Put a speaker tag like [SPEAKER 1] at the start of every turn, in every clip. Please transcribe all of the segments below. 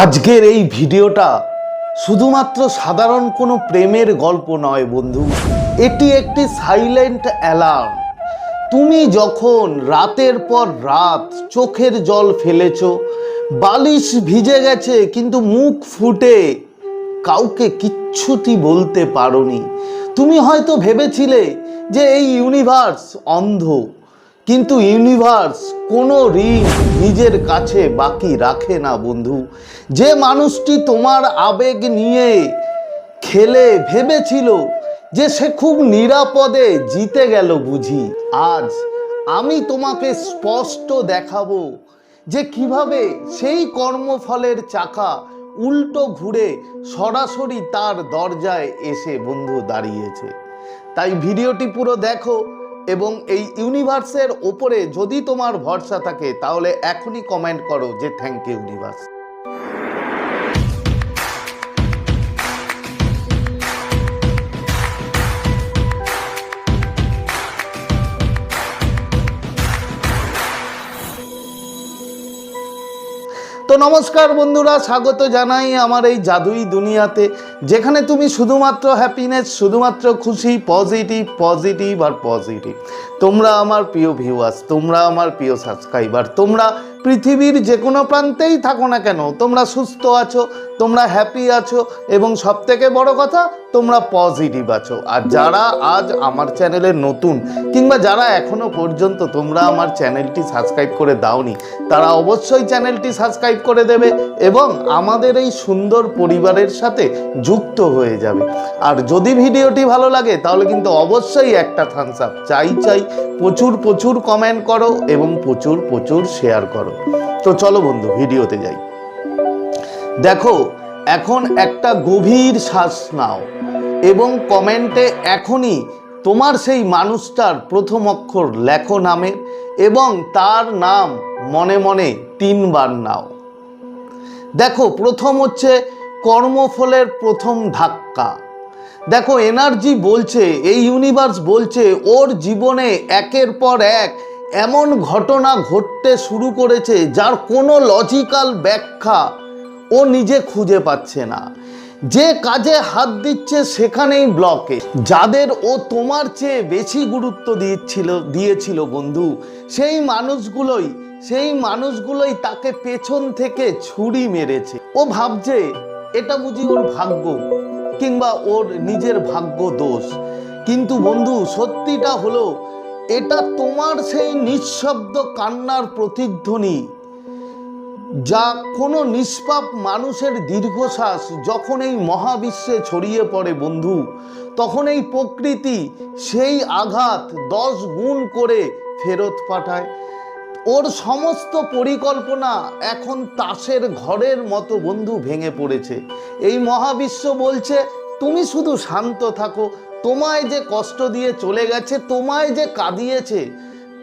[SPEAKER 1] আজকের এই ভিডিওটা শুধুমাত্র সাধারণ কোনো প্রেমের গল্প নয় বন্ধু, এটি একটি সাইলেন্ট অ্যালার্ম। তুমি যখন রাতের পর রাত চোখের জল ফেলেছো, বালিশ ভিজে গেছে কিন্তু মুখ ফুটে কাউকে কিচ্ছুটি বলতে পারোনি। তুমি হয়তো ভেবেছিলে যে এই ইউনিভার্স অন্ধ, কিন্তু ইউনিভার্স কোনো ঋণ নিজের কাছে বাকি রাখে না বন্ধু। যে মানুষটি তোমার আবেগ নিয়ে খেলে ভেবেছিল যে সে খুব নিরাপদে জিতে গেল বুঝি, আজ আমি তোমাকে স্পষ্ট দেখাবো যে কিভাবে সেই কর্মফলের চাকা উল্টো ঘুরে সরাসরি তার দরজায় এসে বন্ধু দাঁড়িয়েছে। তাই ভিডিওটি পুরো দেখো এবং এই ইউনিভার্সের ওপরে যদি তোমার ভরসা থাকে তাহলে এখনই কমেন্ট করো যে থ্যাংক ইউ ইউনিভার্স। তো নমস্কার বন্ধুরা, স্বাগত জানাই আমার এই জাদুই দুনিয়াতে, যেখানে তুমি শুধুমাত্র হ্যাপিনেস, শুধুমাত্র খুশি, পজিটিভ পজিটিভ আর পজিটিভ। তোমরা আমার প্রিয় ভিউয়ার্স, তোমরা আমার প্রিয় সাবস্ক্রাইবার, তোমরা পৃথিবীর যে কোনো প্রান্তেই থাকো না কেন, তোমরা সুস্থ আছো, তোমরা হ্যাপি আছো এবং সবথেকে বড় কথা তোমরা পজিটিভ আছো। আর যারা আজ আমার চ্যানেলে নতুন কিংবা যারা এখনো পর্যন্ত তোমরা আমার চ্যানেলটি সাবস্ক্রাইব করে দাওনি, তারা অবশ্যই চ্যানেলটি সাবস্ক্রাইব করে দেবে এবং আমাদের এই সুন্দর পরিবারের সাথে যুক্ত হয়ে যাবে। আর যদি ভিডিওটি ভালো লাগে তাহলে কিন্তু অবশ্যই একটা থামস আপ চাই, প্রচুর প্রচুর কমেন্ট করো এবং প্রচুর প্রচুর শেয়ার করো। তো চলো বন্ধু ভিডিওতে যাই। দেখো, এখন একটা গভীর শ্বাস নাও এবং কমেন্টে এখনই তোমার সেই মানুষটার প্রথম অক্ষর লেখো নামের এবং তার নাম মনে মনে 3 বার নাও। দেখো, প্রথম হচ্ছে কর্মফলের প্রথম ধাক্কা। দেখো, এনার্জি বলছে, এই ইউনিভার্স বলছে ওর জীবনে একের পর এক এমন ঘটনা ঘটতে শুরু করেছে যার কোনো লজিক্যাল ব্যাখ্যা ও নিজে খুঁজে পাচ্ছে না। যে কাজে হাত দিচ্ছে সেখানেই ব্লকে। যাদের ও তোমার চেয়ে বেশি গুরুত্ব দিয়েছিল বন্ধু, সেই মানুষগুলোই তাকে পেছন থেকে ছুরি মেরেছে। ও ভাবছে এটা বুঝি ওর ভাগ্য কিংবা ওর নিজের ভাগ্য দোষ, কিন্তু বন্ধু সত্যিটা হলো এটা তোমার সেই নিঃশব্দ কান্নার প্রতিধ্বনি, যা কোনো নিষ্পাপ মানুষের দীর্ঘশ্বাস যখন এই মহাবিশ্বে ছড়িয়ে পড়ে বন্ধু, তখন এই প্রকৃতি সেই আঘাত 10 গুণ করে ফেরত পাঠায়। ওর সমস্ত পরিকল্পনা এখন তাসের ঘরের মতো বন্ধু ভেঙে পড়েছে। এই মহাবিশ্ব বলছে তুমি শুধু শান্ত থাকো, তোমায় যে কষ্ট দিয়ে চলে গেছে, তোমায় যে কাঁদিয়েছে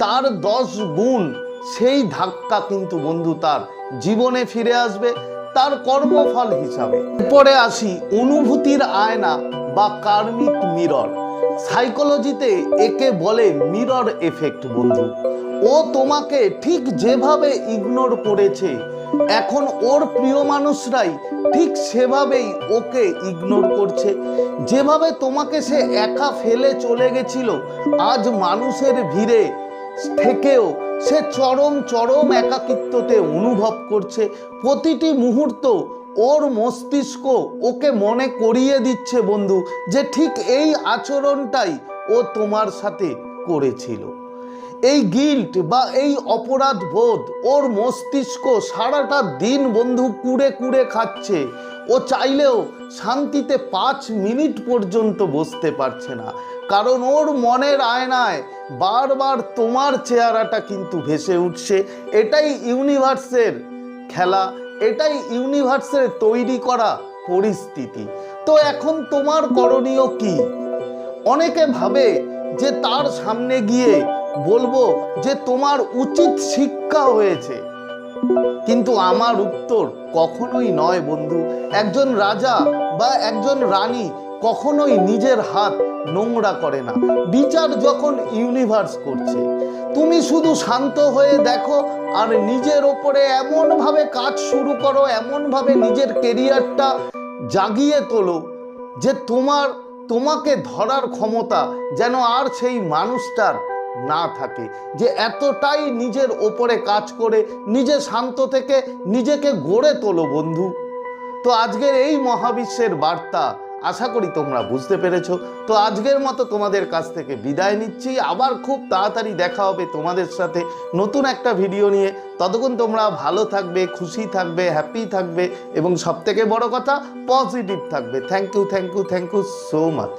[SPEAKER 1] তার 10 গুণ সেই ধাক্কা কিন্তু বন্ধু তার জীবনে ফিরে আসবে তার কর্মফল হিসাবে। এরপরে আসি অনুভূতির আয়না বা কার্মিক মিরর। সাইকোলজিতে একে বলে মিরর এফেক্ট বন্ধু। ও তোমাকে ঠিক যেভাবে ইগনোর করেছে, এখন ওর প্রিয় মানুষরাই ঠিক সেভাবেই ওকে ইগনোর করছে। যেভাবে তোমাকে সে একা ফেলে চলে গেছিল, আজ মানুষের ভিড়ে থেকেও সে চরম একাকিত্বতে অনুভব করছে। প্রতিটি মুহূর্ত ওর মস্তিষ্ক ওকে মনে করিয়ে দিচ্ছে বন্ধু যে ঠিক এই আচরণটাই ও তোমার সাথে করেছিল। এই গিল্ট বা এই অপরাধ বোধ ওর মস্তিষ্ক সারাটা দিন বন্ধু কুড়ে খাচ্ছে। ও চাইলেও শান্তিতে 5 মিনিট পর্যন্ত বসতে পারছে না, কারণ ওর মনের আয়নায় বারবার তোমার চেহারাটা কিন্তু ভেসে উঠছে। এটাই ইউনিভার্সের খেলা, এটাই ইউনিভার্সের তৈরি করা পরিস্থিতি। তো এখন তোমার করণীয় কি? অনেকে ভাবে যে তার সামনে গিয়ে বলবো যে তোমার উচিত শিক্ষা হয়েছে, কিন্তু আমার উত্তর কখনোই নয় বন্ধু। একজন রাজা বা একজন রানী কখনোই নিজের হাত নোংরা করে না। বিচার যখন ইউনিভার্স করছে তুমি শুধু শান্ত হয়ে দেখো আর নিজের ওপরে এমনভাবে কাজ শুরু করো, এমনভাবে নিজের কেরিয়ারটা জাগিয়ে তোলো যে তোমাকে ধরার ক্ষমতা যেন আর সেই মানুষটার না থাকে, যে এতটাই নিজের ওপরে কাজ করে নিজে শান্ত থেকে নিজেকে গড়ে তোলো বন্ধু। তো আজকের এই মহাবিশ্বের বার্তা আশা করি তোমরা বুঝতে পেরেছো। তো আজকের মতো তোমাদের কাছ থেকে বিদায় নিচ্ছি, আবার খুব তাড়াতাড়ি দেখা হবে তোমাদের সাথে নতুন একটা ভিডিও নিয়ে। ততক্ষণ তোমরা ভালো থাকবে, খুশি থাকবে, হ্যাপি থাকবে এবং সবথেকে বড় কথা পজিটিভ থাকবে। Thank you so much.